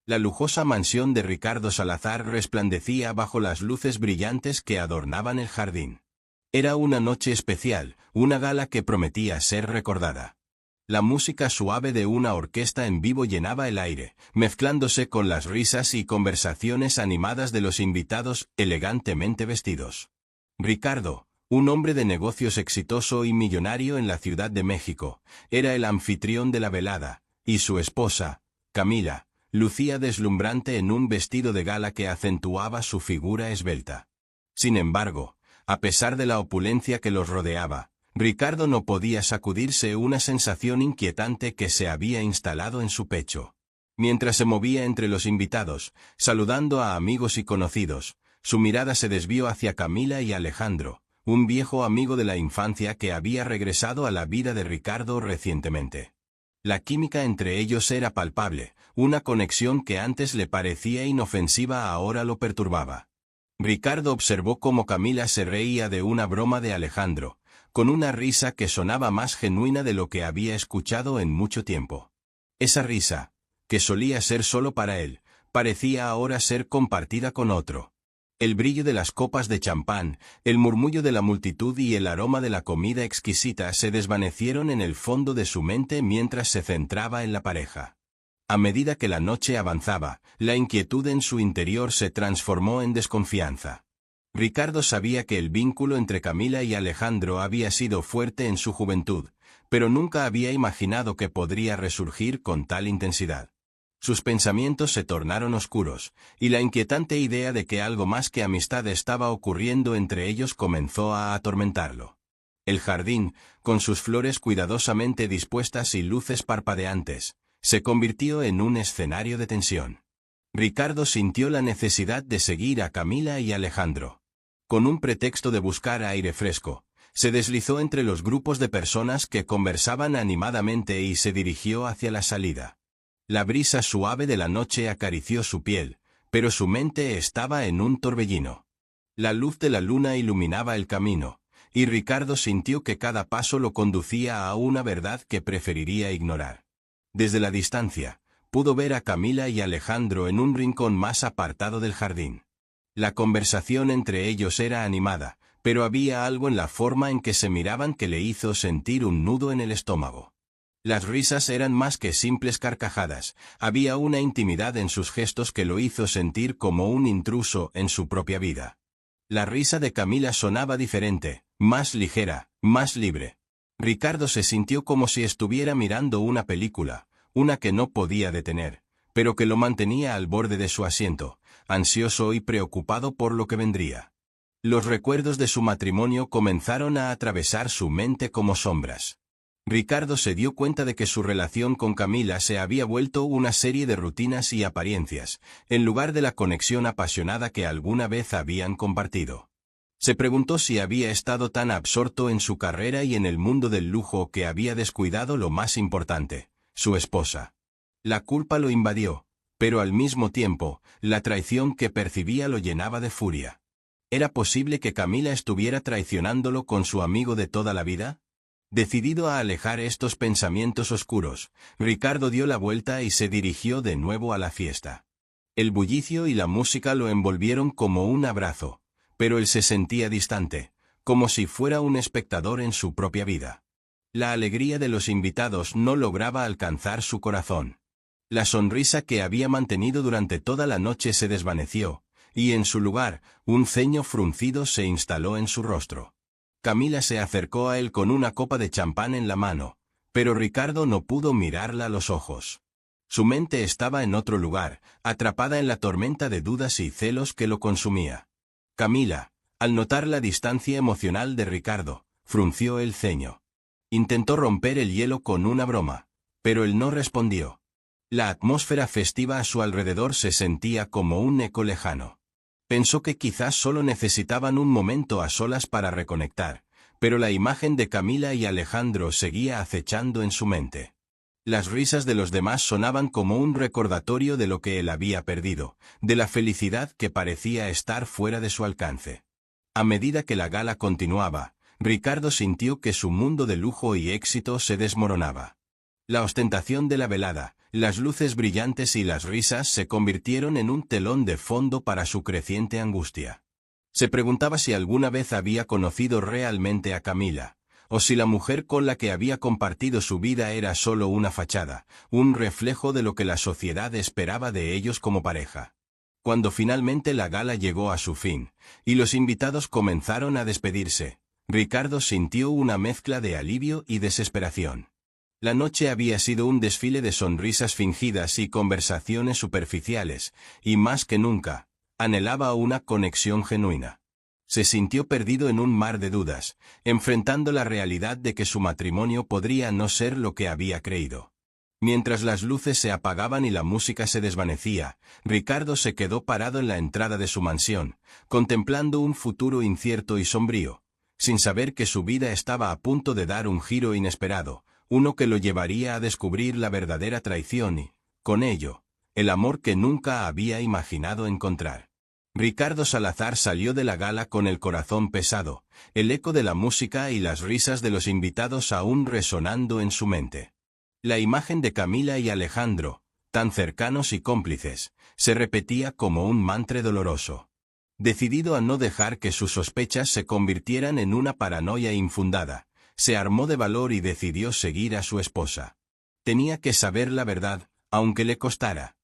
La lujosa mansión de Ricardo Salazar resplandecía bajo las luces brillantes que adornaban el jardín. Era una noche especial, una gala que prometía ser recordada. La música suave de una orquesta en vivo llenaba el aire, mezclándose con las risas y conversaciones animadas de los invitados elegantemente vestidos. Ricardo, un hombre de negocios exitoso y millonario en la Ciudad de México, era el anfitrión de la velada, y su esposa, Camila, lucía deslumbrante en un vestido de gala que acentuaba su figura esbelta. Sin embargo, a pesar de la opulencia que los rodeaba, Ricardo no podía sacudirse una sensación inquietante que se había instalado en su pecho. Mientras se movía entre los invitados, saludando a amigos y conocidos, su mirada se desvió hacia Camila y Alejandro, un viejo amigo de la infancia que había regresado a la vida de Ricardo recientemente. La química entre ellos era palpable, una conexión que antes le parecía inofensiva ahora lo perturbaba. Ricardo observó cómo Camila se reía de una broma de Alejandro, con una risa que sonaba más genuina de lo que había escuchado en mucho tiempo. Esa risa, que solía ser solo para él, parecía ahora ser compartida con otro. El brillo de las copas de champán, el murmullo de la multitud y el aroma de la comida exquisita se desvanecieron en el fondo de su mente mientras se centraba en la pareja. A medida que la noche avanzaba, la inquietud en su interior se transformó en desconfianza. Ricardo sabía que el vínculo entre Camila y Alejandro había sido fuerte en su juventud, pero nunca había imaginado que podría resurgir con tal intensidad. Sus pensamientos se tornaron oscuros, y la inquietante idea de que algo más que amistad estaba ocurriendo entre ellos comenzó a atormentarlo. El jardín, con sus flores cuidadosamente dispuestas y luces parpadeantes, se convirtió en un escenario de tensión. Ricardo sintió la necesidad de seguir a Camila y Alejandro. Con un pretexto de buscar aire fresco, se deslizó entre los grupos de personas que conversaban animadamente y se dirigió hacia la salida. La brisa suave de la noche acarició su piel, pero su mente estaba en un torbellino. La luz de la luna iluminaba el camino, y Ricardo sintió que cada paso lo conducía a una verdad que preferiría ignorar. Desde la distancia, pudo ver a Camila y Alejandro en un rincón más apartado del jardín. La conversación entre ellos era animada, pero había algo en la forma en que se miraban que le hizo sentir un nudo en el estómago. Las risas eran más que simples carcajadas, había una intimidad en sus gestos que lo hizo sentir como un intruso en su propia vida. La risa de Camila sonaba diferente, más ligera, más libre. Ricardo se sintió como si estuviera mirando una película, una que no podía detener, pero que lo mantenía al borde de su asiento, ansioso y preocupado por lo que vendría. Los recuerdos de su matrimonio comenzaron a atravesar su mente como sombras. Ricardo se dio cuenta de que su relación con Camila se había vuelto una serie de rutinas y apariencias, en lugar de la conexión apasionada que alguna vez habían compartido. Se preguntó si había estado tan absorto en su carrera y en el mundo del lujo que había descuidado lo más importante, su esposa. La culpa lo invadió, pero al mismo tiempo, la traición que percibía lo llenaba de furia. ¿Era posible que Camila estuviera traicionándolo con su amigo de toda la vida? Decidido a alejar estos pensamientos oscuros, Ricardo dio la vuelta y se dirigió de nuevo a la fiesta. El bullicio y la música lo envolvieron como un abrazo, pero él se sentía distante, como si fuera un espectador en su propia vida. La alegría de los invitados no lograba alcanzar su corazón. La sonrisa que había mantenido durante toda la noche se desvaneció, y en su lugar, un ceño fruncido se instaló en su rostro. Camila se acercó a él con una copa de champán en la mano, pero Ricardo no pudo mirarla a los ojos. Su mente estaba en otro lugar, atrapada en la tormenta de dudas y celos que lo consumía. Camila, al notar la distancia emocional de Ricardo, frunció el ceño. Intentó romper el hielo con una broma, pero él no respondió. La atmósfera festiva a su alrededor se sentía como un eco lejano. Pensó que quizás solo necesitaban un momento a solas para reconectar, pero la imagen de Camila y Alejandro seguía acechando en su mente. Las risas de los demás sonaban como un recordatorio de lo que él había perdido, de la felicidad que parecía estar fuera de su alcance. A medida que la gala continuaba, Ricardo sintió que su mundo de lujo y éxito se desmoronaba. La ostentación de la velada, Las luces brillantes y las risas se convirtieron en un telón de fondo para su creciente angustia. Se preguntaba si alguna vez había conocido realmente a Camila, o si la mujer con la que había compartido su vida era solo una fachada, un reflejo de lo que la sociedad esperaba de ellos como pareja. Cuando finalmente la gala llegó a su fin, y los invitados comenzaron a despedirse, Ricardo sintió una mezcla de alivio y desesperación. La noche había sido un desfile de sonrisas fingidas y conversaciones superficiales, y más que nunca, anhelaba una conexión genuina. Se sintió perdido en un mar de dudas, enfrentando la realidad de que su matrimonio podría no ser lo que había creído. Mientras las luces se apagaban y la música se desvanecía, Ricardo se quedó parado en la entrada de su mansión, contemplando un futuro incierto y sombrío, sin saber que su vida estaba a punto de dar un giro inesperado, uno que lo llevaría a descubrir la verdadera traición y, con ello, el amor que nunca había imaginado encontrar. Ricardo Salazar salió de la gala con el corazón pesado, el eco de la música y las risas de los invitados aún resonando en su mente. La imagen de Camila y Alejandro, tan cercanos y cómplices, se repetía como un mantra doloroso. Decidido a no dejar que sus sospechas se convirtieran en una paranoia infundada, se armó de valor y decidió seguir a su esposa. Tenía que saber la verdad, aunque le costara.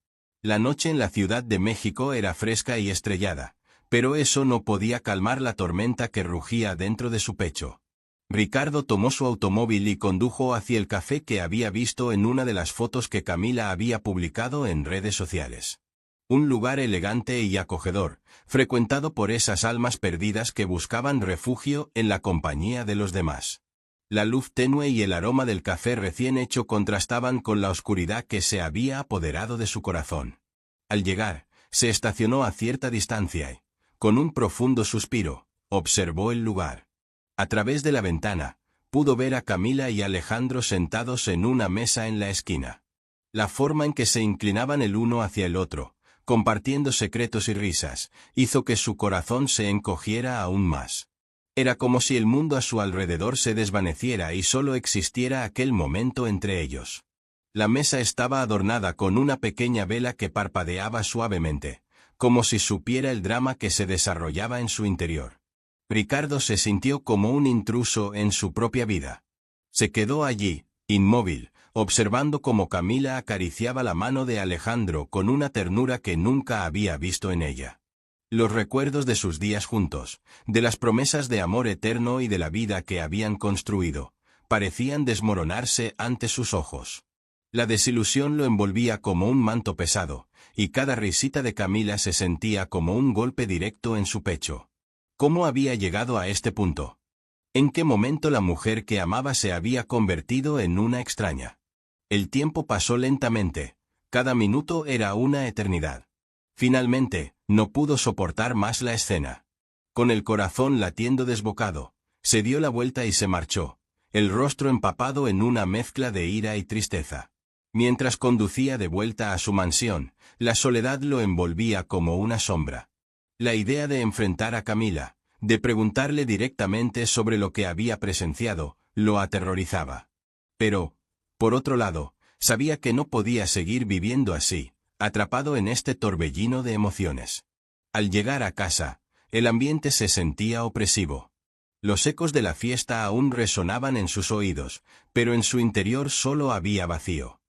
La noche en la Ciudad de México era fresca y estrellada, pero eso no podía calmar la tormenta que rugía dentro de su pecho. Ricardo tomó su automóvil y condujo hacia el café que había visto en una de las fotos que Camila había publicado en redes sociales. Un lugar elegante y acogedor, frecuentado por esas almas perdidas que buscaban refugio en la compañía de los demás. La luz tenue y el aroma del café recién hecho contrastaban con la oscuridad que se había apoderado de su corazón. Al llegar, se estacionó a cierta distancia y, con un profundo suspiro, observó el lugar. A través de la ventana, pudo ver a Camila y Alejandro sentados en una mesa en la esquina. La forma en que se inclinaban el uno hacia el otro, compartiendo secretos y risas, hizo que su corazón se encogiera aún más. Era como si el mundo a su alrededor se desvaneciera y solo existiera aquel momento entre ellos. La mesa estaba adornada con una pequeña vela que parpadeaba suavemente, como si supiera el drama que se desarrollaba en su interior. Ricardo se sintió como un intruso en su propia vida. Se quedó allí, inmóvil, observando cómo Camila acariciaba la mano de Alejandro con una ternura que nunca había visto en ella. Los recuerdos de sus días juntos, de las promesas de amor eterno y de la vida que habían construido, parecían desmoronarse ante sus ojos. La desilusión lo envolvía como un manto pesado, y cada risita de Camila se sentía como un golpe directo en su pecho. ¿Cómo había llegado a este punto? ¿En qué momento la mujer que amaba se había convertido en una extraña? El tiempo pasó lentamente, cada minuto era una eternidad. Finalmente, no pudo soportar más la escena. Con el corazón latiendo desbocado, se dio la vuelta y se marchó, el rostro empapado en una mezcla de ira y tristeza. Mientras conducía de vuelta a su mansión, la soledad lo envolvía como una sombra. La idea de enfrentar a Camila, de preguntarle directamente sobre lo que había presenciado, lo aterrorizaba. Pero, por otro lado, sabía que no podía seguir viviendo así, atrapado en este torbellino de emociones. Al llegar a casa, el ambiente se sentía opresivo. Los ecos de la fiesta aún resonaban en sus oídos, pero en su interior solo había vacío.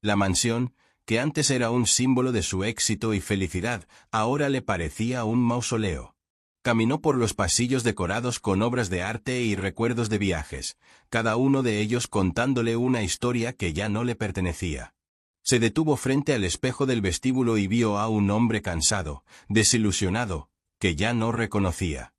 La mansión, que antes era un símbolo de su éxito y felicidad, ahora le parecía un mausoleo. Caminó por los pasillos decorados con obras de arte y recuerdos de viajes, cada uno de ellos contándole una historia que ya no le pertenecía. Se detuvo frente al espejo del vestíbulo y vio a un hombre cansado, desilusionado, que ya no reconocía.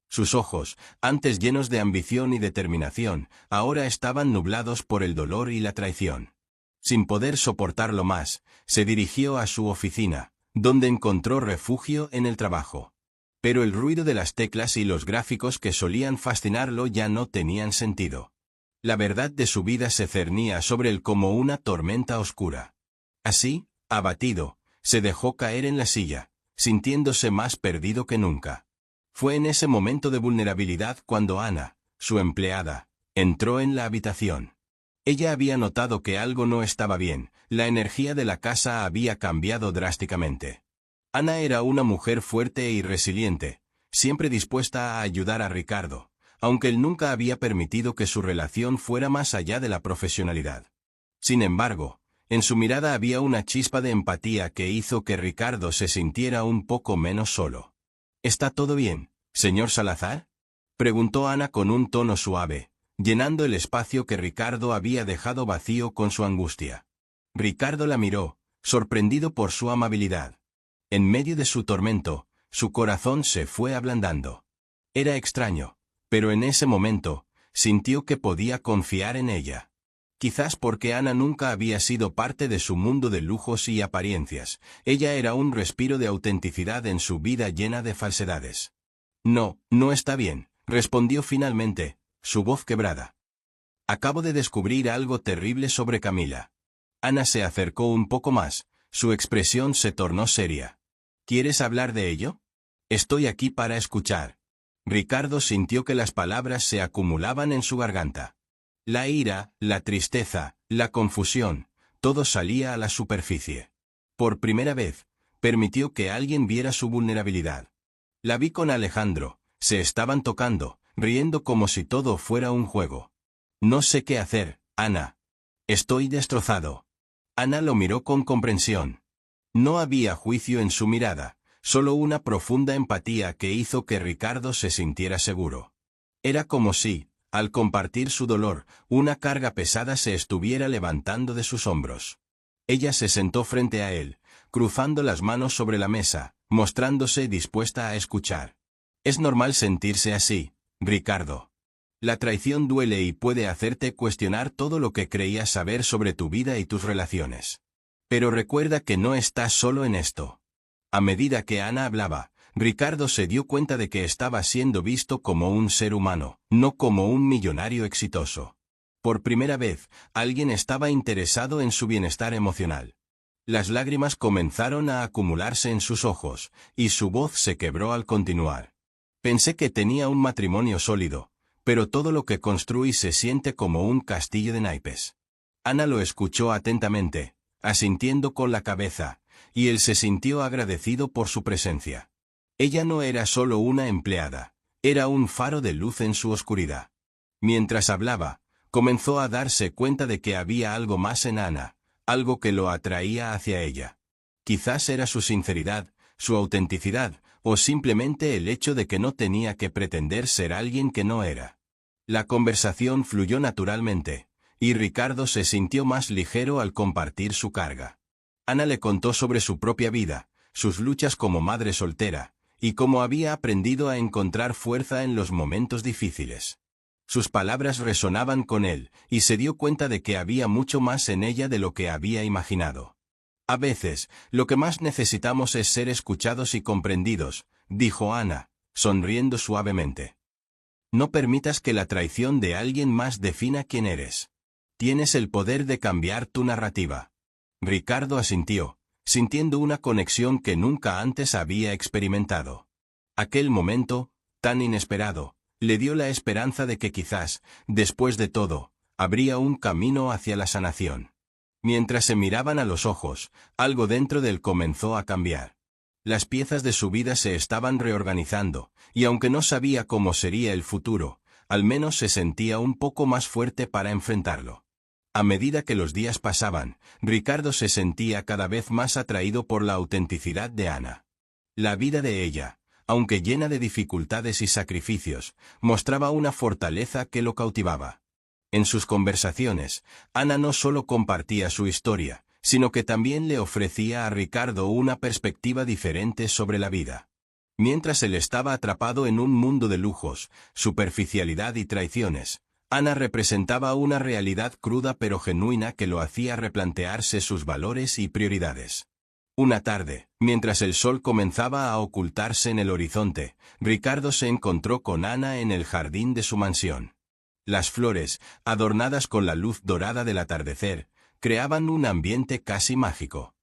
Sus ojos, antes llenos de ambición y determinación, ahora estaban nublados por el dolor y la traición. Sin poder soportarlo más, se dirigió a su oficina, donde encontró refugio en el trabajo. Pero el ruido de las teclas y los gráficos que solían fascinarlo ya no tenían sentido. La verdad de su vida se cernía sobre él como una tormenta oscura. Así, abatido, se dejó caer en la silla, sintiéndose más perdido que nunca. Fue en ese momento de vulnerabilidad cuando Ana, su empleada, entró en la habitación. Ella había notado que algo no estaba bien, la energía de la casa había cambiado drásticamente. Ana era una mujer fuerte y resiliente, siempre dispuesta a ayudar a Ricardo, aunque él nunca había permitido que su relación fuera más allá de la profesionalidad. Sin embargo, en su mirada había una chispa de empatía que hizo que Ricardo se sintiera un poco menos solo. ¿Está todo bien, señor Salazar?, preguntó Ana con un tono suave, llenando el espacio que Ricardo había dejado vacío con su angustia. Ricardo la miró, sorprendido por su amabilidad. En medio de su tormento, su corazón se fue ablandando. Era extraño, pero en ese momento, sintió que podía confiar en ella. Quizás porque Ana nunca había sido parte de su mundo de lujos y apariencias, ella era un respiro de autenticidad en su vida llena de falsedades. No, no está bien, respondió finalmente, su voz quebrada. Acabo de descubrir algo terrible sobre Camila. Ana se acercó un poco más, su expresión se tornó seria. ¿Quieres hablar de ello? Estoy aquí para escuchar. Ricardo sintió que las palabras se acumulaban en su garganta. La ira, la tristeza, la confusión, todo salía a la superficie. Por primera vez, permitió que alguien viera su vulnerabilidad. La vi con Alejandro, se estaban tocando, riendo como si todo fuera un juego. No sé qué hacer, Ana. Estoy destrozado. Ana lo miró con comprensión. No había juicio en su mirada, solo una profunda empatía que hizo que Ricardo se sintiera seguro. Era como si, al compartir su dolor, una carga pesada se estuviera levantando de sus hombros. Ella se sentó frente a él, cruzando las manos sobre la mesa, mostrándose dispuesta a escuchar. Es normal sentirse así, Ricardo. La traición duele y puede hacerte cuestionar todo lo que creías saber sobre tu vida y tus relaciones. Pero recuerda que no estás solo en esto. A medida que Ana hablaba, Ricardo se dio cuenta de que estaba siendo visto como un ser humano, no como un millonario exitoso. Por primera vez, alguien estaba interesado en su bienestar emocional. Las lágrimas comenzaron a acumularse en sus ojos, y su voz se quebró al continuar. Pensé que tenía un matrimonio sólido, pero todo lo que construí se siente como un castillo de naipes. Ana lo escuchó atentamente, asintiendo con la cabeza, y él se sintió agradecido por su presencia. Ella no era solo una empleada, era un faro de luz en su oscuridad. Mientras hablaba, comenzó a darse cuenta de que había algo más en Ana, algo que lo atraía hacia ella. Quizás era su sinceridad, su autenticidad, o simplemente el hecho de que no tenía que pretender ser alguien que no era. La conversación fluyó naturalmente, y Ricardo se sintió más ligero al compartir su carga. Ana le contó sobre su propia vida, sus luchas como madre soltera, y cómo había aprendido a encontrar fuerza en los momentos difíciles. Sus palabras resonaban con él, y se dio cuenta de que había mucho más en ella de lo que había imaginado. A veces, lo que más necesitamos es ser escuchados y comprendidos, dijo Ana, sonriendo suavemente. No permitas que la traición de alguien más defina quién eres. Tienes el poder de cambiar tu narrativa. Ricardo asintió, sintiendo una conexión que nunca antes había experimentado. Aquel momento, tan inesperado, le dio la esperanza de que quizás, después de todo, habría un camino hacia la sanación. Mientras se miraban a los ojos, algo dentro de él comenzó a cambiar. Las piezas de su vida se estaban reorganizando, y aunque no sabía cómo sería el futuro, al menos se sentía un poco más fuerte para enfrentarlo. A medida que los días pasaban, Ricardo se sentía cada vez más atraído por la autenticidad de Ana. La vida de ella, aunque llena de dificultades y sacrificios, mostraba una fortaleza que lo cautivaba. En sus conversaciones, Ana no solo compartía su historia, sino que también le ofrecía a Ricardo una perspectiva diferente sobre la vida. Mientras él estaba atrapado en un mundo de lujos, superficialidad y traiciones, Ana representaba una realidad cruda pero genuina que lo hacía replantearse sus valores y prioridades. Una tarde, mientras el sol comenzaba a ocultarse en el horizonte, Ricardo se encontró con Ana en el jardín de su mansión. Las flores, adornadas con la luz dorada del atardecer, creaban un ambiente casi mágico.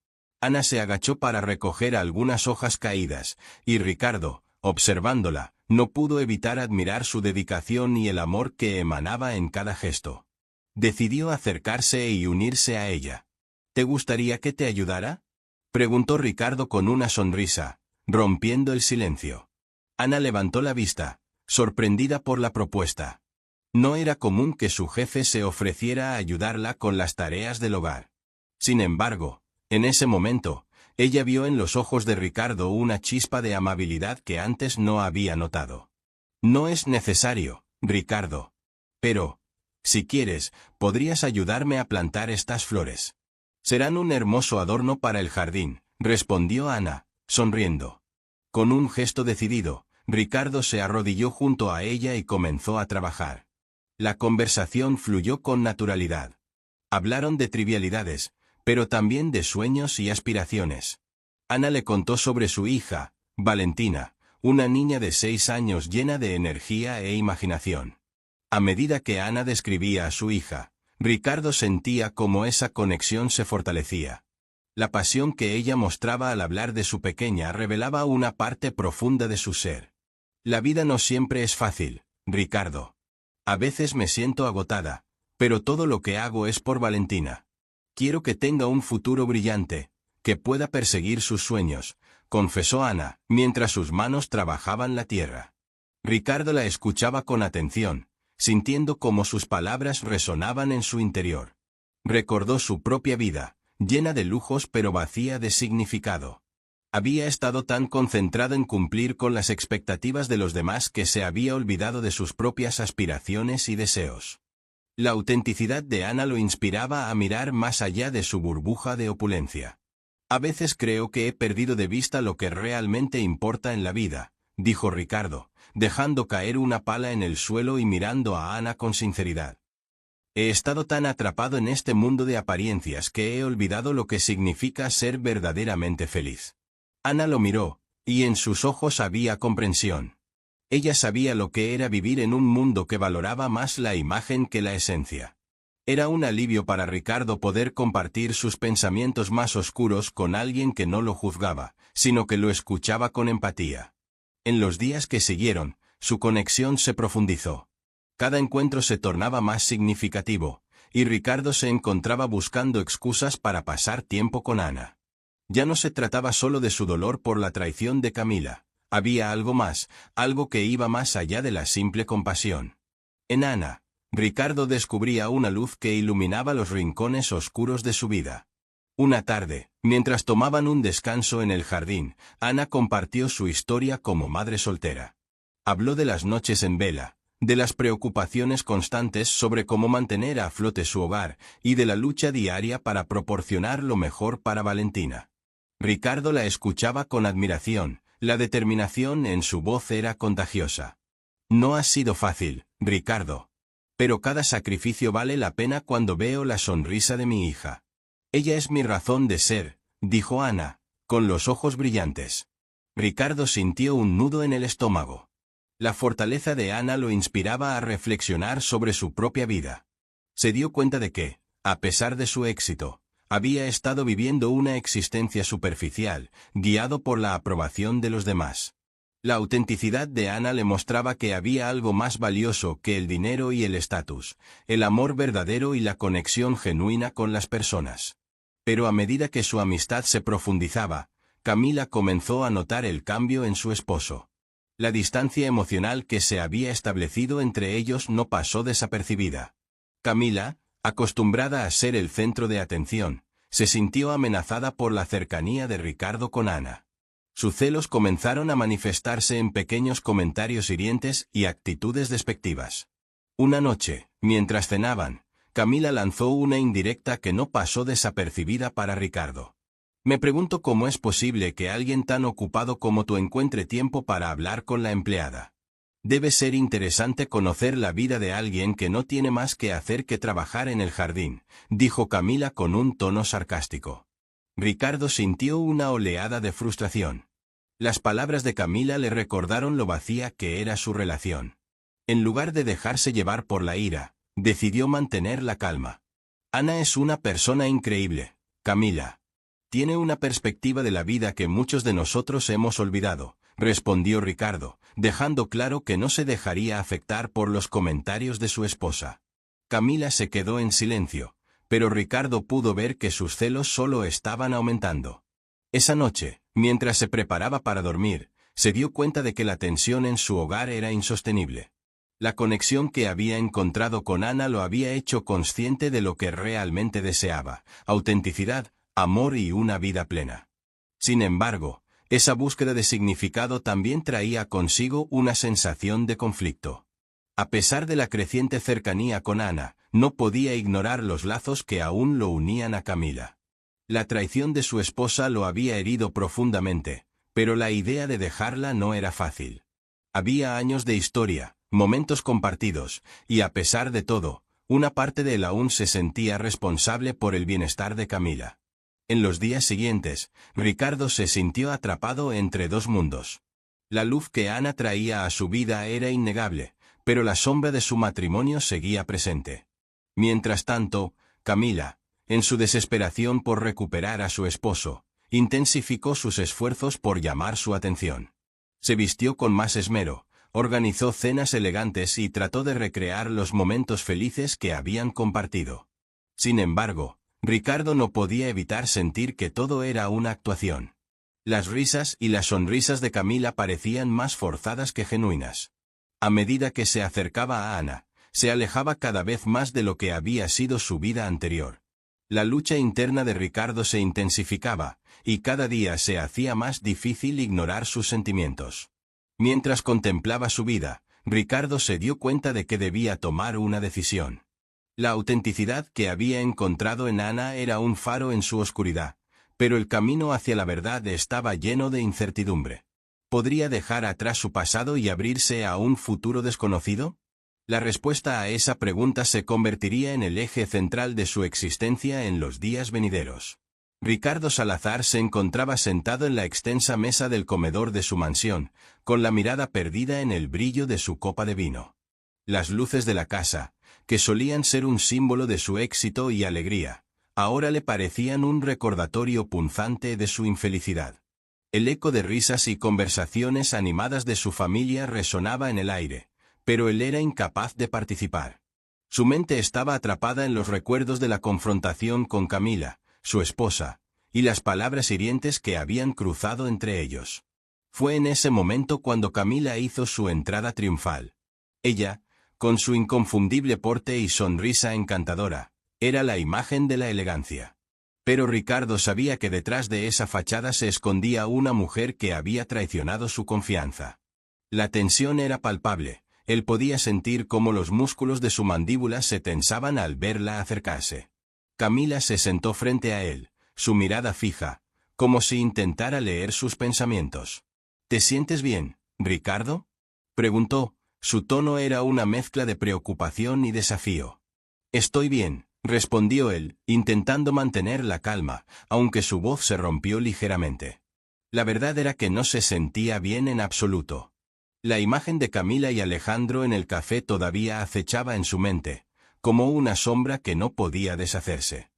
Ana se agachó para recoger algunas hojas caídas, y Ricardo, observándola, no pudo evitar admirar su dedicación y el amor que emanaba en cada gesto. Decidió acercarse y unirse a ella. ¿Te gustaría que te ayudara?, preguntó Ricardo con una sonrisa, rompiendo el silencio. Ana levantó la vista, sorprendida por la propuesta. No era común que su jefe se ofreciera a ayudarla con las tareas del hogar. Sin embargo, en ese momento, ella vio en los ojos de Ricardo una chispa de amabilidad que antes no había notado. No es necesario, Ricardo. Pero, si quieres, podrías ayudarme a plantar estas flores. Serán un hermoso adorno para el jardín, respondió Ana, sonriendo. Con un gesto decidido, Ricardo se arrodilló junto a ella y comenzó a trabajar. La conversación fluyó con naturalidad. Hablaron de trivialidades, pero también de sueños y aspiraciones. Ana le contó sobre su hija, Valentina, una niña de 6 años llena de energía e imaginación. A medida que Ana describía a su hija, Ricardo sentía cómo esa conexión se fortalecía. La pasión que ella mostraba al hablar de su pequeña revelaba una parte profunda de su ser. La vida no siempre es fácil, Ricardo. A veces me siento agotada, pero todo lo que hago es por Valentina. Quiero que tenga un futuro brillante, que pueda perseguir sus sueños, confesó Ana, mientras sus manos trabajaban la tierra. Ricardo la escuchaba con atención, sintiendo cómo sus palabras resonaban en su interior. Recordó su propia vida, llena de lujos pero vacía de significado. Había estado tan concentrado en cumplir con las expectativas de los demás que se había olvidado de sus propias aspiraciones y deseos. La autenticidad de Ana lo inspiraba a mirar más allá de su burbuja de opulencia. A veces creo que he perdido de vista lo que realmente importa en la vida, dijo Ricardo, dejando caer una pala en el suelo y mirando a Ana con sinceridad. He estado tan atrapado en este mundo de apariencias que he olvidado lo que significa ser verdaderamente feliz. Ana lo miró, y en sus ojos había comprensión. Ella sabía lo que era vivir en un mundo que valoraba más la imagen que la esencia. Era un alivio para Ricardo poder compartir sus pensamientos más oscuros con alguien que no lo juzgaba, sino que lo escuchaba con empatía. En los días que siguieron, su conexión se profundizó. Cada encuentro se tornaba más significativo, y Ricardo se encontraba buscando excusas para pasar tiempo con Ana. Ya no se trataba solo de su dolor por la traición de Camila. Había algo más, algo que iba más allá de la simple compasión. En Ana, Ricardo descubría una luz que iluminaba los rincones oscuros de su vida. Una tarde, mientras tomaban un descanso en el jardín, Ana compartió su historia como madre soltera. Habló de las noches en vela, de las preocupaciones constantes sobre cómo mantener a flote su hogar, y de la lucha diaria para proporcionar lo mejor para Valentina. Ricardo la escuchaba con admiración, la determinación en su voz era contagiosa. No ha sido fácil, Ricardo. Pero cada sacrificio vale la pena cuando veo la sonrisa de mi hija. Ella es mi razón de ser, dijo Ana, con los ojos brillantes. Ricardo sintió un nudo en el estómago. La fortaleza de Ana lo inspiraba a reflexionar sobre su propia vida. Se dio cuenta de que, a pesar de su éxito, había estado viviendo una existencia superficial, guiado por la aprobación de los demás. La autenticidad de Ana le mostraba que había algo más valioso que el dinero y el estatus, el amor verdadero y la conexión genuina con las personas. Pero a medida que su amistad se profundizaba, Camila comenzó a notar el cambio en su esposo. La distancia emocional que se había establecido entre ellos no pasó desapercibida. Camila, acostumbrada a ser el centro de atención, se sintió amenazada por la cercanía de Ricardo con Ana. Sus celos comenzaron a manifestarse en pequeños comentarios hirientes y actitudes despectivas. Una noche, mientras cenaban, Camila lanzó una indirecta que no pasó desapercibida para Ricardo. Me pregunto cómo es posible que alguien tan ocupado como tú encuentre tiempo para hablar con la empleada. Debe ser interesante conocer la vida de alguien que no tiene más que hacer que trabajar en el jardín, dijo Camila con un tono sarcástico. Ricardo sintió una oleada de frustración. Las palabras de Camila le recordaron lo vacía que era su relación. En lugar de dejarse llevar por la ira, decidió mantener la calma. Ana es una persona increíble, Camila. Tiene una perspectiva de la vida que muchos de nosotros hemos olvidado, respondió Ricardo, dejando claro que no se dejaría afectar por los comentarios de su esposa. Camila se quedó en silencio, pero Ricardo pudo ver que sus celos solo estaban aumentando. Esa noche, mientras se preparaba para dormir, se dio cuenta de que la tensión en su hogar era insostenible. La conexión que había encontrado con Ana lo había hecho consciente de lo que realmente deseaba: autenticidad, amor y una vida plena. Sin embargo, esa búsqueda de significado también traía consigo una sensación de conflicto. A pesar de la creciente cercanía con Ana, no podía ignorar los lazos que aún lo unían a Camila. La traición de su esposa lo había herido profundamente, pero la idea de dejarla no era fácil. Había años de historia, momentos compartidos, y a pesar de todo, una parte de él aún se sentía responsable por el bienestar de Camila. En los días siguientes, Ricardo se sintió atrapado entre dos mundos. La luz que Ana traía a su vida era innegable, pero la sombra de su matrimonio seguía presente. Mientras tanto, Camila, en su desesperación por recuperar a su esposo, intensificó sus esfuerzos por llamar su atención. Se vistió con más esmero, organizó cenas elegantes y trató de recrear los momentos felices que habían compartido. Sin embargo, Ricardo no podía evitar sentir que todo era una actuación. Las risas y las sonrisas de Camila parecían más forzadas que genuinas. A medida que se acercaba a Ana, se alejaba cada vez más de lo que había sido su vida anterior. La lucha interna de Ricardo se intensificaba, y cada día se hacía más difícil ignorar sus sentimientos. Mientras contemplaba su vida, Ricardo se dio cuenta de que debía tomar una decisión. La autenticidad que había encontrado en Ana era un faro en su oscuridad, pero el camino hacia la verdad estaba lleno de incertidumbre. ¿Podría dejar atrás su pasado y abrirse a un futuro desconocido? La respuesta a esa pregunta se convertiría en el eje central de su existencia en los días venideros. Ricardo Salazar se encontraba sentado en la extensa mesa del comedor de su mansión, con la mirada perdida en el brillo de su copa de vino. Las luces de la casa, que solían ser un símbolo de su éxito y alegría, ahora le parecían un recordatorio punzante de su infelicidad. El eco de risas y conversaciones animadas de su familia resonaba en el aire, pero él era incapaz de participar. Su mente estaba atrapada en los recuerdos de la confrontación con Camila, su esposa, y las palabras hirientes que habían cruzado entre ellos. Fue en ese momento cuando Camila hizo su entrada triunfal. Ella, con su inconfundible porte y sonrisa encantadora, era la imagen de la elegancia. Pero Ricardo sabía que detrás de esa fachada se escondía una mujer que había traicionado su confianza. La tensión era palpable, él podía sentir cómo los músculos de su mandíbula se tensaban al verla acercarse. Camila se sentó frente a él, su mirada fija, como si intentara leer sus pensamientos. ¿Te sientes bien, Ricardo?, preguntó. Su tono era una mezcla de preocupación y desafío. Estoy bien, respondió él, intentando mantener la calma, aunque su voz se rompió ligeramente. La verdad era que no se sentía bien en absoluto. La imagen de Camila y Alejandro en el café todavía acechaba en su mente, como una sombra que no podía deshacerse.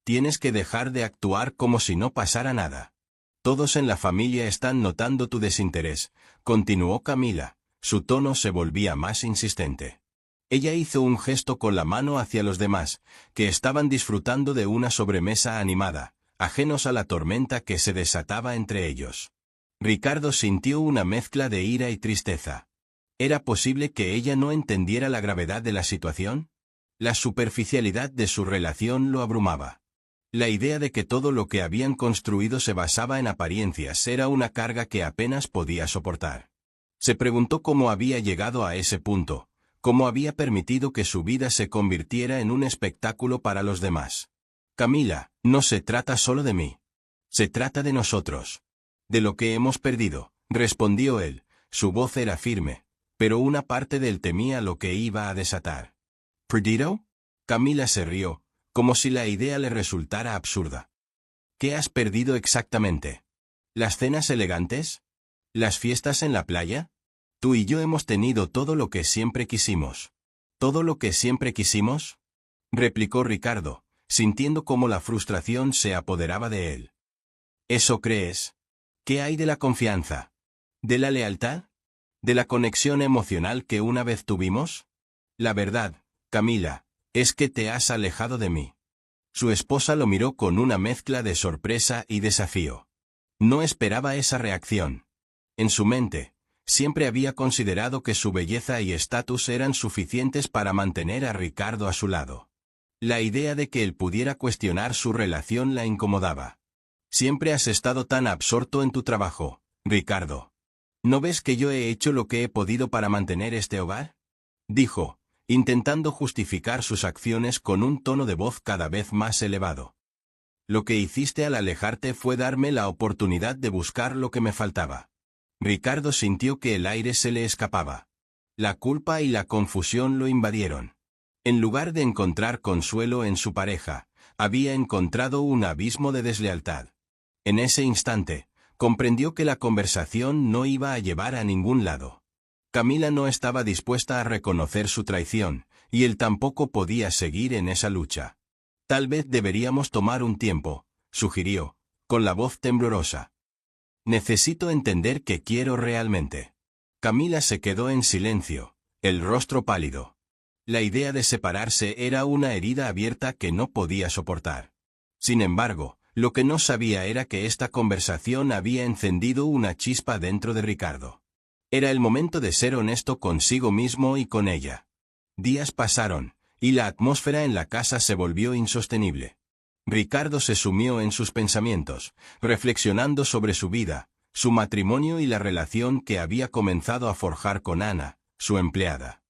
Tienes que dejar de actuar como si no pasara nada. Todos en la familia están notando tu desinterés, continuó Camila. Su tono se volvía más insistente. Ella hizo un gesto con la mano hacia los demás, que estaban disfrutando de una sobremesa animada, ajenos a la tormenta que se desataba entre ellos. Ricardo sintió una mezcla de ira y tristeza. ¿Era posible que ella no entendiera la gravedad de la situación? La superficialidad de su relación lo abrumaba. La idea de que todo lo que habían construido se basaba en apariencias era una carga que apenas podía soportar. Se preguntó cómo había llegado a ese punto, cómo había permitido que su vida se convirtiera en un espectáculo para los demás. Camila, no se trata solo de mí. Se trata de nosotros. De lo que hemos perdido, respondió él. Su voz era firme, pero una parte de él temía lo que iba a desatar. ¿Perdido? Camila se rió, como si la idea le resultara absurda. ¿Qué has perdido exactamente? ¿Las cenas elegantes? ¿Las fiestas en la playa? Tú y yo hemos tenido todo lo que siempre quisimos. ¿Todo lo que siempre quisimos?, replicó Ricardo, sintiendo cómo la frustración se apoderaba de él. ¿Eso crees? ¿Qué hay de la confianza? ¿De la lealtad? ¿De la conexión emocional que una vez tuvimos? La verdad, Camila, Es que te has alejado de mí. Su esposa lo miró con una mezcla de sorpresa y desafío. No esperaba esa reacción. En su mente, siempre había considerado que su belleza y estatus eran suficientes para mantener a Ricardo a su lado. La idea de que él pudiera cuestionar su relación la incomodaba. Siempre has estado tan absorto en tu trabajo, Ricardo. ¿No ves que yo he hecho lo que he podido para mantener este hogar? Dijo, intentando justificar sus acciones con un tono de voz cada vez más elevado. Lo que hiciste al alejarte fue darme la oportunidad de buscar lo que me faltaba. Ricardo sintió que el aire se le escapaba. La culpa y la confusión lo invadieron. En lugar de encontrar consuelo en su pareja, había encontrado un abismo de deslealtad. En ese instante, comprendió que la conversación no iba a llevar a ningún lado. Camila no estaba dispuesta a reconocer su traición, y él tampoco podía seguir en esa lucha. Tal vez deberíamos tomar un tiempo, sugirió, con la voz temblorosa. Necesito entender qué quiero realmente. Camila se quedó en silencio, el rostro pálido. La idea de separarse era una herida abierta que no podía soportar. Sin embargo, lo que no sabía era que esta conversación había encendido una chispa dentro de Ricardo. Era el momento de ser honesto consigo mismo y con ella. Días pasaron, y la atmósfera en la casa se volvió insostenible. Ricardo se sumió en sus pensamientos, reflexionando sobre su vida, su matrimonio y la relación que había comenzado a forjar con Ana, su empleada.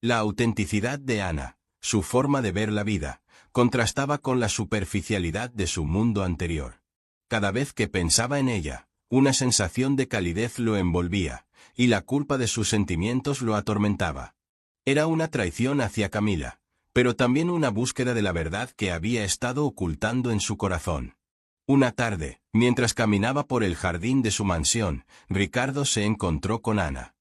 La autenticidad de Ana, su forma de ver la vida, contrastaba con la superficialidad de su mundo anterior. Cada vez que pensaba en ella, una sensación de calidez lo envolvía, y la culpa de sus sentimientos lo atormentaba. Era una traición hacia Camila, pero también una búsqueda de la verdad que había estado ocultando en su corazón. Una tarde, mientras caminaba por el jardín de su mansión, Ricardo se encontró con Ana.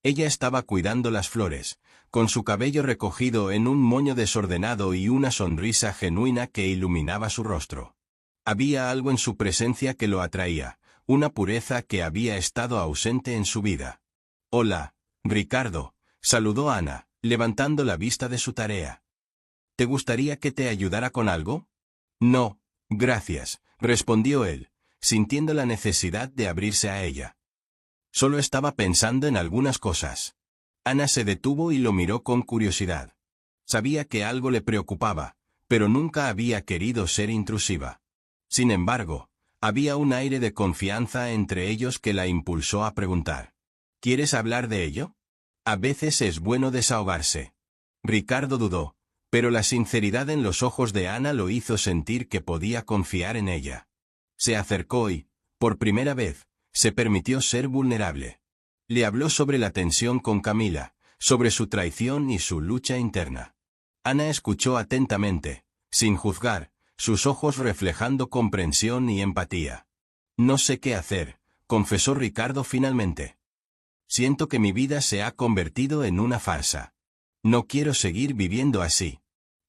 Ella estaba cuidando las flores, con su cabello recogido en un moño desordenado y una sonrisa genuina que iluminaba su rostro. Había algo en su presencia que lo atraía, una pureza que había estado ausente en su vida. «Hola, Ricardo», saludó Ana, levantando la vista de su tarea. «¿Te gustaría que te ayudara con algo?» «No, gracias», respondió él, sintiendo la necesidad de abrirse a ella. Solo estaba pensando en algunas cosas. Ana se detuvo y lo miró con curiosidad. Sabía que algo le preocupaba, pero nunca había querido ser intrusiva. Sin embargo, había un aire de confianza entre ellos que la impulsó a preguntar. ¿Quieres hablar de ello? A veces es bueno desahogarse. Ricardo dudó, pero la sinceridad en los ojos de Ana lo hizo sentir que podía confiar en ella. Se acercó y, por primera vez, se permitió ser vulnerable. Le habló sobre la tensión con Camila, sobre su traición y su lucha interna. Ana escuchó atentamente, sin juzgar, sus ojos reflejando comprensión y empatía. «No sé qué hacer», confesó Ricardo finalmente. «Siento que mi vida se ha convertido en una farsa. No quiero seguir viviendo así».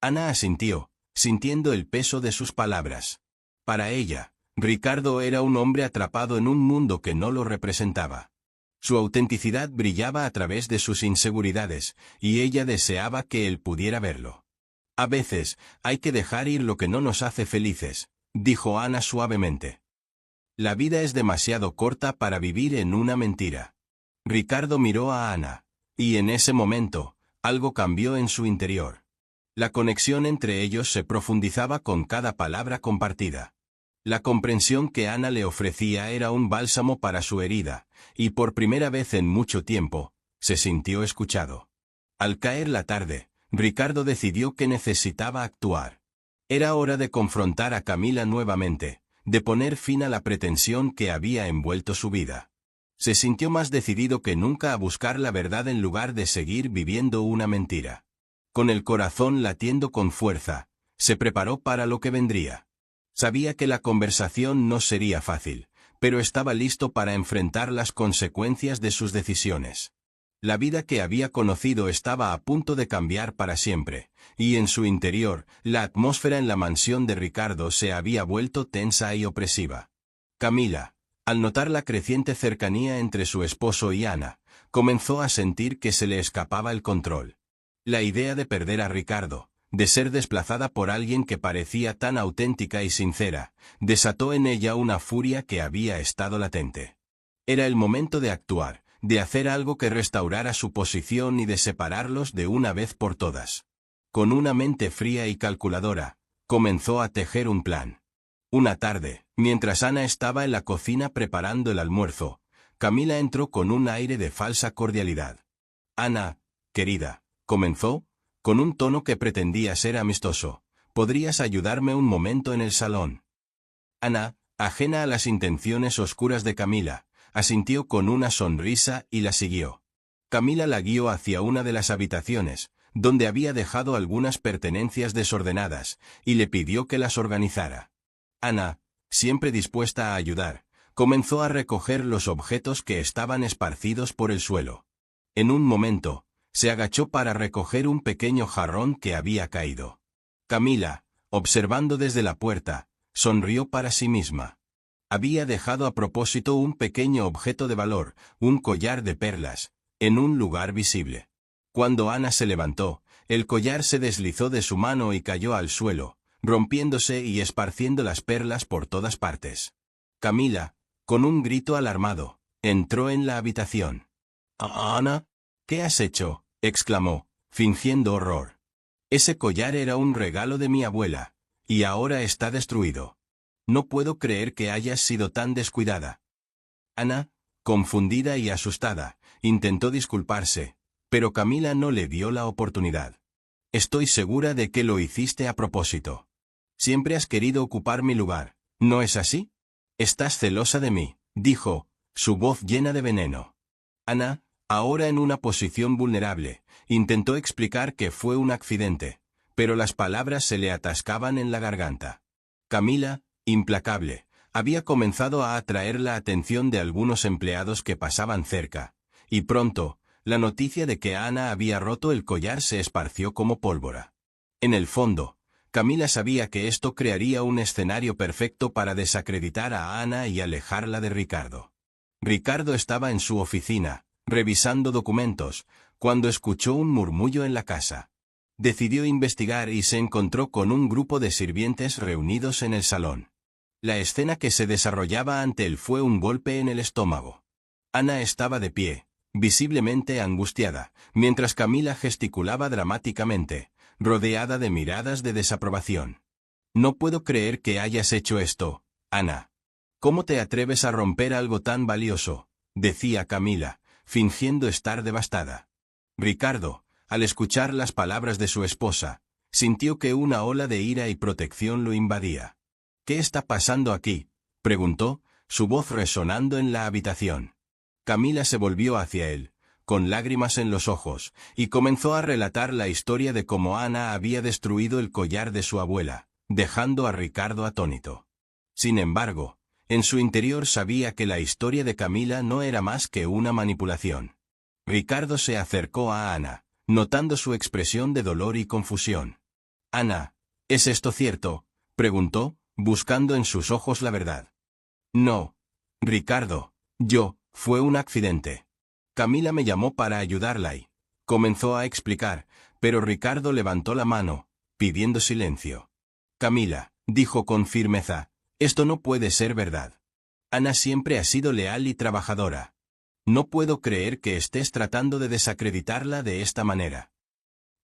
Ana asintió, sintiendo el peso de sus palabras. Para ella, Ricardo era un hombre atrapado en un mundo que no lo representaba. Su autenticidad brillaba a través de sus inseguridades, y ella deseaba que él pudiera verlo. «A veces, hay que dejar ir lo que no nos hace felices», dijo Ana suavemente. «La vida es demasiado corta para vivir en una mentira». Ricardo miró a Ana, y en ese momento, algo cambió en su interior. La conexión entre ellos se profundizaba con cada palabra compartida. La comprensión que Ana le ofrecía era un bálsamo para su herida, y por primera vez en mucho tiempo, se sintió escuchado. Al caer la tarde, Ricardo decidió que necesitaba actuar. Era hora de confrontar a Camila nuevamente, de poner fin a la pretensión que había envuelto su vida. Se sintió más decidido que nunca a buscar la verdad en lugar de seguir viviendo una mentira. Con el corazón latiendo con fuerza, se preparó para lo que vendría. Sabía que la conversación no sería fácil, pero estaba listo para enfrentar las consecuencias de sus decisiones. La vida que había conocido estaba a punto de cambiar para siempre, y en su interior, la atmósfera en la mansión de Ricardo se había vuelto tensa y opresiva. Camila, al notar la creciente cercanía entre su esposo y Ana, comenzó a sentir que se le escapaba el control. La idea de perder a Ricardo, de ser desplazada por alguien que parecía tan auténtica y sincera, desató en ella una furia que había estado latente. Era el momento de actuar, de hacer algo que restaurara su posición y de separarlos de una vez por todas. Con una mente fría y calculadora, comenzó a tejer un plan. Una tarde, mientras Ana estaba en la cocina preparando el almuerzo, Camila entró con un aire de falsa cordialidad. «Ana, querida», comenzó, con un tono que pretendía ser amistoso, «¿podrías ayudarme un momento en el salón?». Ana, ajena a las intenciones oscuras de Camila, asintió con una sonrisa y la siguió. Camila la guió hacia una de las habitaciones, donde había dejado algunas pertenencias desordenadas, y le pidió que las organizara. Ana, siempre dispuesta a ayudar, comenzó a recoger los objetos que estaban esparcidos por el suelo. En un momento, se agachó para recoger un pequeño jarrón que había caído. Camila, observando desde la puerta, sonrió para sí misma. Había dejado a propósito un pequeño objeto de valor, un collar de perlas, en un lugar visible. Cuando Ana se levantó, el collar se deslizó de su mano y cayó al suelo, rompiéndose y esparciendo las perlas por todas partes. Camila, con un grito alarmado, entró en la habitación. «Ana, ¿qué has hecho?», exclamó, fingiendo horror. «Ese collar era un regalo de mi abuela, y ahora está destruido. No puedo creer que hayas sido tan descuidada». Ana, confundida y asustada, intentó disculparse, pero Camila no le dio la oportunidad. «Estoy segura de que lo hiciste a propósito. Siempre has querido ocupar mi lugar, ¿no es así? Estás celosa de mí», dijo, su voz llena de veneno. Ana, ahora en una posición vulnerable, intentó explicar que fue un accidente, pero las palabras se le atascaban en la garganta. Camila, implacable, había comenzado a atraer la atención de algunos empleados que pasaban cerca, y pronto, la noticia de que Ana había roto el collar se esparció como pólvora. En el fondo, Camila sabía que esto crearía un escenario perfecto para desacreditar a Ana y alejarla de Ricardo. Ricardo estaba en su oficina, revisando documentos, cuando escuchó un murmullo en la casa. Decidió investigar y se encontró con un grupo de sirvientes reunidos en el salón. La escena que se desarrollaba ante él fue un golpe en el estómago. Ana estaba de pie, visiblemente angustiada, mientras Camila gesticulaba dramáticamente, rodeada de miradas de desaprobación. «No puedo creer que hayas hecho esto, Ana. ¿Cómo te atreves a romper algo tan valioso?», decía Camila, fingiendo estar devastada. Ricardo, al escuchar las palabras de su esposa, sintió que una ola de ira y protección lo invadía. «¿Qué está pasando aquí?», preguntó, su voz resonando en la habitación. Camila se volvió hacia él, con lágrimas en los ojos, y comenzó a relatar la historia de cómo Ana había destruido el collar de su abuela, dejando a Ricardo atónito. Sin embargo, en su interior sabía que la historia de Camila no era más que una manipulación. Ricardo se acercó a Ana, notando su expresión de dolor y confusión. «Ana, ¿es esto cierto?», preguntó, buscando en sus ojos la verdad. «No, Ricardo, fue un accidente. Camila me llamó para ayudarla y comenzó a explicar, pero Ricardo levantó la mano, pidiendo silencio. «Camila», dijo con firmeza, «esto no puede ser verdad. Ana siempre ha sido leal y trabajadora. No puedo creer que estés tratando de desacreditarla de esta manera».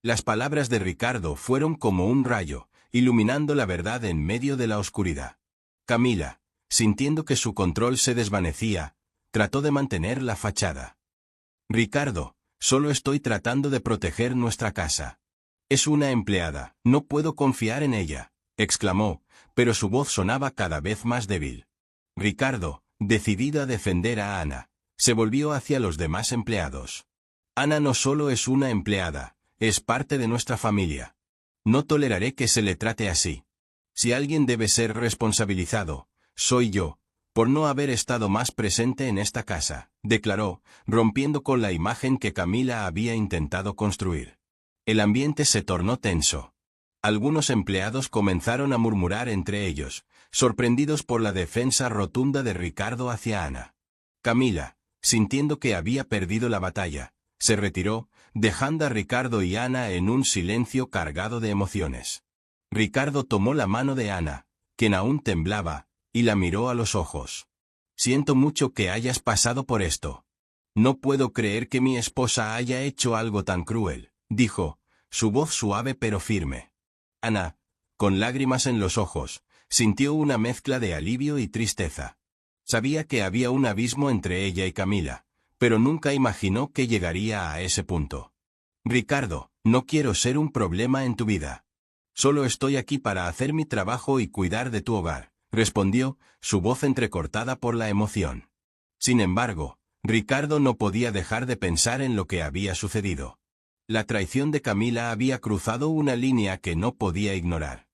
Las palabras de Ricardo fueron como un rayo, iluminando la verdad en medio de la oscuridad. Camila, sintiendo que su control se desvanecía, trató de mantener la fachada. «Ricardo, solo estoy tratando de proteger nuestra casa. Es una empleada, no puedo confiar en ella», exclamó, pero su voz sonaba cada vez más débil. Ricardo, decidido a defender a Ana, se volvió hacia los demás empleados. «Ana no solo es una empleada, es parte de nuestra familia. No toleraré que se le trate así. Si alguien debe ser responsabilizado, soy yo, por no haber estado más presente en esta casa», declaró, rompiendo con la imagen que Camila había intentado construir. El ambiente se tornó tenso. Algunos empleados comenzaron a murmurar entre ellos, sorprendidos por la defensa rotunda de Ricardo hacia Ana. Camila, sintiendo que había perdido la batalla, Se retiró, dejando a Ricardo y Ana en un silencio cargado de emociones. Ricardo tomó la mano de Ana, quien aún temblaba, y la miró a los ojos. «Siento mucho que hayas pasado por esto. No puedo creer que mi esposa haya hecho algo tan cruel», dijo, su voz suave pero firme. Ana, con lágrimas en los ojos, sintió una mezcla de alivio y tristeza. Sabía que había un abismo entre ella y Camila, pero nunca imaginó que llegaría a ese punto. «Ricardo, no quiero ser un problema en tu vida. Solo estoy aquí para hacer mi trabajo y cuidar de tu hogar», respondió, su voz entrecortada por la emoción. Sin embargo, Ricardo no podía dejar de pensar en lo que había sucedido. La traición de Camila había cruzado una línea que no podía ignorar.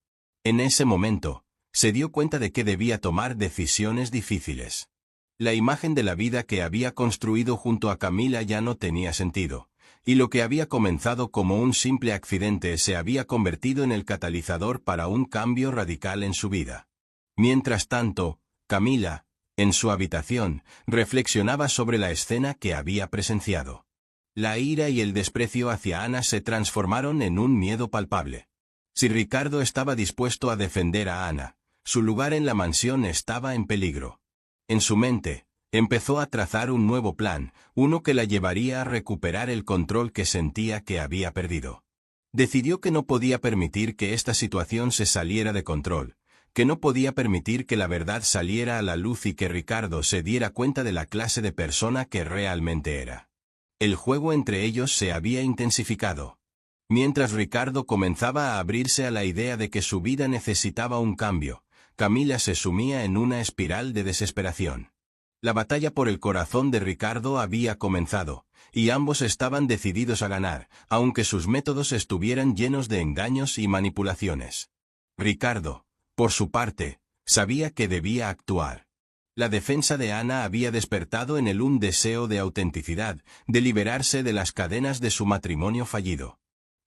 En ese momento, se dio cuenta de que debía tomar decisiones difíciles. La imagen de la vida que había construido junto a Camila ya no tenía sentido, y lo que había comenzado como un simple accidente se había convertido en el catalizador para un cambio radical en su vida. Mientras tanto, Camila, en su habitación, reflexionaba sobre la escena que había presenciado. La ira y el desprecio hacia Ana se transformaron en un miedo palpable. Si Ricardo estaba dispuesto a defender a Ana, su lugar en la mansión estaba en peligro. En su mente, empezó a trazar un nuevo plan, uno que la llevaría a recuperar el control que sentía que había perdido. Decidió que no podía permitir que esta situación se saliera de control, que no podía permitir que la verdad saliera a la luz y que Ricardo se diera cuenta de la clase de persona que realmente era. El juego entre ellos se había intensificado. Mientras Ricardo comenzaba a abrirse a la idea de que su vida necesitaba un cambio, Camila se sumía en una espiral de desesperación. La batalla por el corazón de Ricardo había comenzado, y ambos estaban decididos a ganar, aunque sus métodos estuvieran llenos de engaños y manipulaciones. Ricardo, por su parte, sabía que debía actuar. La defensa de Ana había despertado en él un deseo de autenticidad, de liberarse de las cadenas de su matrimonio fallido.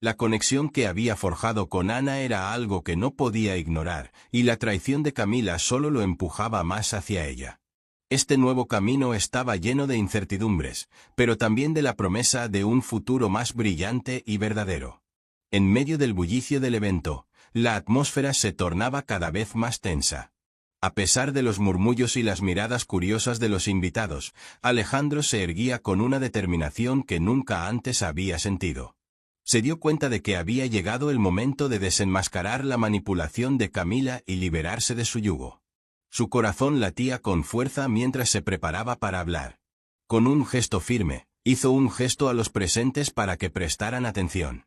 La conexión que había forjado con Ana era algo que no podía ignorar, y la traición de Camila solo lo empujaba más hacia ella. Este nuevo camino estaba lleno de incertidumbres, pero también de la promesa de un futuro más brillante y verdadero. En medio del bullicio del evento, la atmósfera se tornaba cada vez más tensa. A pesar de los murmullos y las miradas curiosas de los invitados, Alejandro se erguía con una determinación que nunca antes había sentido. Se dio cuenta de que había llegado el momento de desenmascarar la manipulación de Camila y liberarse de su yugo. Su corazón latía con fuerza mientras se preparaba para hablar. Con un gesto firme, hizo un gesto a los presentes para que prestaran atención.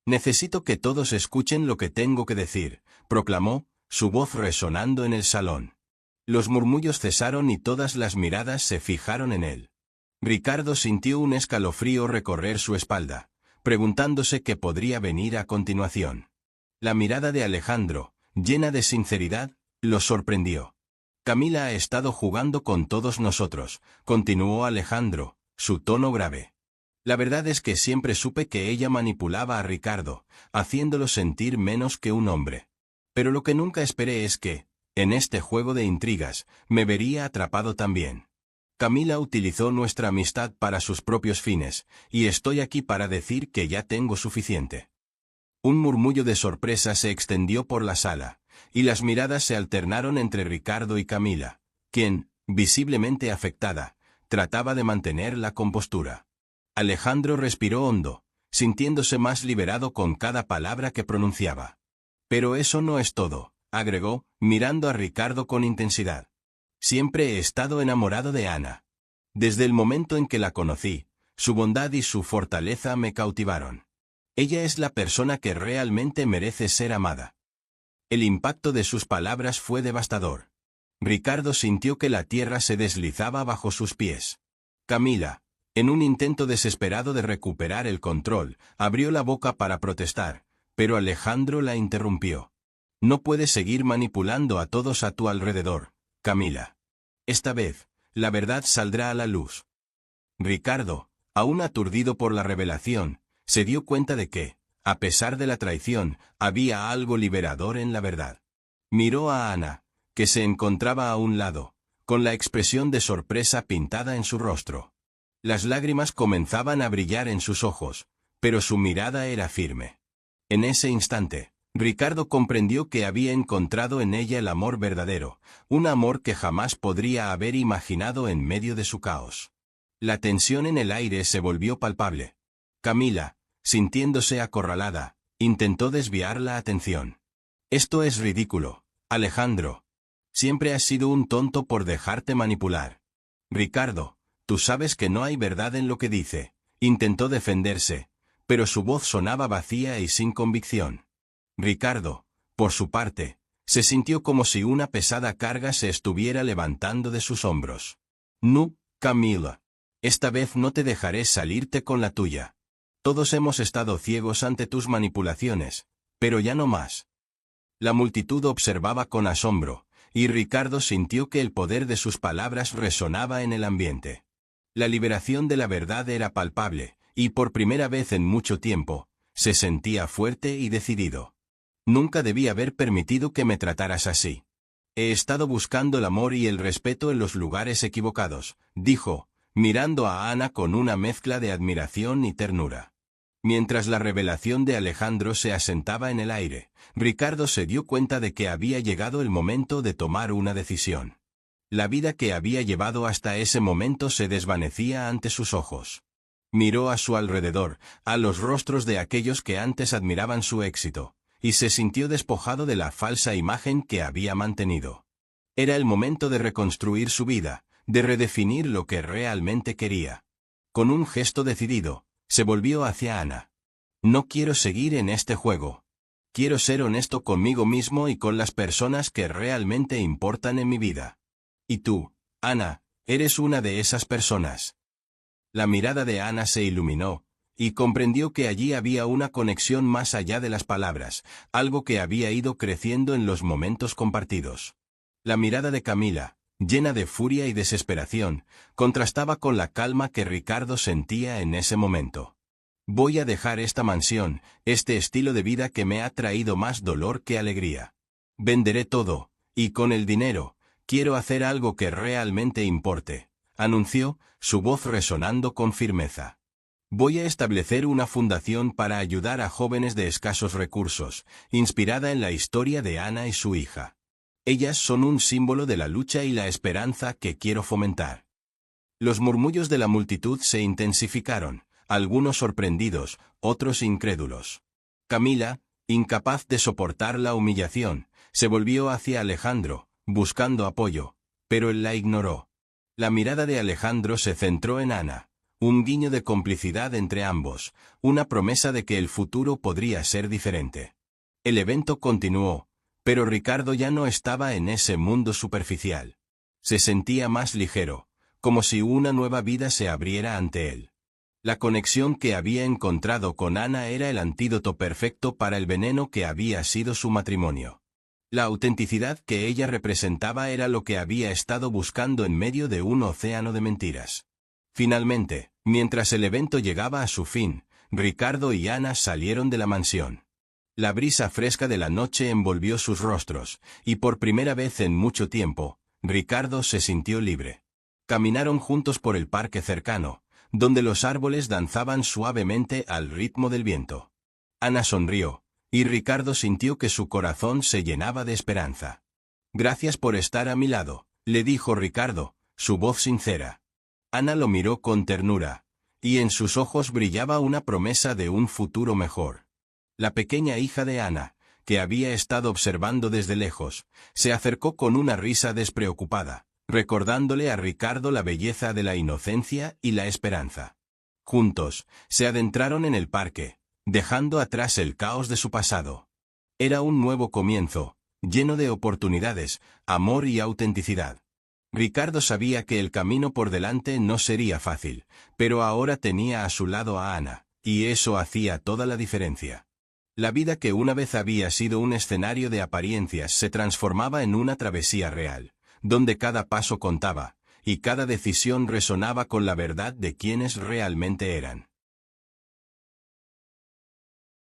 «Necesito que todos escuchen lo que tengo que decir», proclamó, su voz resonando en el salón. Los murmullos cesaron y todas las miradas se fijaron en él. Ricardo sintió un escalofrío recorrer su espalda, preguntándose qué podría venir a continuación. La mirada de Alejandro, llena de sinceridad, lo sorprendió. «Camila ha estado jugando con todos nosotros», continuó Alejandro, su tono grave. «La verdad es que siempre supe que ella manipulaba a Ricardo, haciéndolo sentir menos que un hombre. Pero lo que nunca esperé es que, en este juego de intrigas, me vería atrapado también. Camila utilizó nuestra amistad para sus propios fines, y estoy aquí para decir que ya tengo suficiente». Un murmullo de sorpresa se extendió por la sala, y las miradas se alternaron entre Ricardo y Camila, quien, visiblemente afectada, trataba de mantener la compostura. Alejandro respiró hondo, sintiéndose más liberado con cada palabra que pronunciaba. «Pero eso no es todo», agregó, mirando a Ricardo con intensidad. «Siempre he estado enamorado de Ana. Desde el momento en que la conocí, su bondad y su fortaleza me cautivaron. Ella es la persona que realmente merece ser amada». El impacto de sus palabras fue devastador. Ricardo sintió que la tierra se deslizaba bajo sus pies. Camila, en un intento desesperado de recuperar el control, abrió la boca para protestar, pero Alejandro la interrumpió. «No puedes seguir manipulando a todos a tu alrededor, Camila. Esta vez, la verdad saldrá a la luz». Ricardo, aún aturdido por la revelación, se dio cuenta de que, a pesar de la traición, había algo liberador en la verdad. Miró a Ana, que se encontraba a un lado, con la expresión de sorpresa pintada en su rostro. Las lágrimas comenzaban a brillar en sus ojos, pero su mirada era firme. En ese instante, Ricardo comprendió que había encontrado en ella el amor verdadero, un amor que jamás podría haber imaginado en medio de su caos. La tensión en el aire se volvió palpable. Camila, sintiéndose acorralada, intentó desviar la atención. «Esto es ridículo, Alejandro. Siempre has sido un tonto por dejarte manipular. Ricardo, tú sabes que no hay verdad en lo que dice», intentó defenderse, pero su voz sonaba vacía y sin convicción. Ricardo, por su parte, se sintió como si una pesada carga se estuviera levantando de sus hombros. «No, Camila. Esta vez no te dejaré salirte con la tuya. Todos hemos estado ciegos ante tus manipulaciones, pero ya no más». La multitud observaba con asombro, y Ricardo sintió que el poder de sus palabras resonaba en el ambiente. La liberación de la verdad era palpable, y por primera vez en mucho tiempo, se sentía fuerte y decidido. «Nunca debí haber permitido que me trataras así. He estado buscando el amor y el respeto en los lugares equivocados», dijo, mirando a Ana con una mezcla de admiración y ternura. Mientras la revelación de Alejandro se asentaba en el aire, Ricardo se dio cuenta de que había llegado el momento de tomar una decisión. La vida que había llevado hasta ese momento se desvanecía ante sus ojos. Miró a su alrededor, a los rostros de aquellos que antes admiraban su éxito, y se sintió despojado de la falsa imagen que había mantenido. Era el momento de reconstruir su vida, de redefinir lo que realmente quería. Con un gesto decidido, se volvió hacia Ana. «No quiero seguir en este juego. Quiero ser honesto conmigo mismo y con las personas que realmente importan en mi vida. Y tú, Ana, eres una de esas personas». La mirada de Ana se iluminó, y comprendió que allí había una conexión más allá de las palabras, algo que había ido creciendo en los momentos compartidos. La mirada de Camila, llena de furia y desesperación, contrastaba con la calma que Ricardo sentía en ese momento. «Voy a dejar esta mansión, este estilo de vida que me ha traído más dolor que alegría. Venderé todo, y con el dinero, quiero hacer algo que realmente importe», anunció, su voz resonando con firmeza. «Voy a establecer una fundación para ayudar a jóvenes de escasos recursos, inspirada en la historia de Ana y su hija. Ellas son un símbolo de la lucha y la esperanza que quiero fomentar». Los murmullos de la multitud se intensificaron, algunos sorprendidos, otros incrédulos. Camila, incapaz de soportar la humillación, se volvió hacia Alejandro, buscando apoyo, pero él la ignoró. La mirada de Alejandro se centró en Ana, un guiño de complicidad entre ambos, una promesa de que el futuro podría ser diferente. El evento continuó, pero Ricardo ya no estaba en ese mundo superficial. Se sentía más ligero, como si una nueva vida se abriera ante él. La conexión que había encontrado con Ana era el antídoto perfecto para el veneno que había sido su matrimonio. La autenticidad que ella representaba era lo que había estado buscando en medio de un océano de mentiras. Finalmente, mientras el evento llegaba a su fin, Ricardo y Ana salieron de la mansión. La brisa fresca de la noche envolvió sus rostros, y por primera vez en mucho tiempo, Ricardo se sintió libre. Caminaron juntos por el parque cercano, donde los árboles danzaban suavemente al ritmo del viento. Ana sonrió, y Ricardo sintió que su corazón se llenaba de esperanza. «Gracias por estar a mi lado», le dijo Ricardo, su voz sincera. Ana lo miró con ternura, y en sus ojos brillaba una promesa de un futuro mejor. La pequeña hija de Ana, que había estado observando desde lejos, se acercó con una risa despreocupada, recordándole a Ricardo la belleza de la inocencia y la esperanza. Juntos, se adentraron en el parque, dejando atrás el caos de su pasado. Era un nuevo comienzo, lleno de oportunidades, amor y autenticidad. Ricardo sabía que el camino por delante no sería fácil, pero ahora tenía a su lado a Ana, y eso hacía toda la diferencia. La vida que una vez había sido un escenario de apariencias se transformaba en una travesía real, donde cada paso contaba, y cada decisión resonaba con la verdad de quienes realmente eran.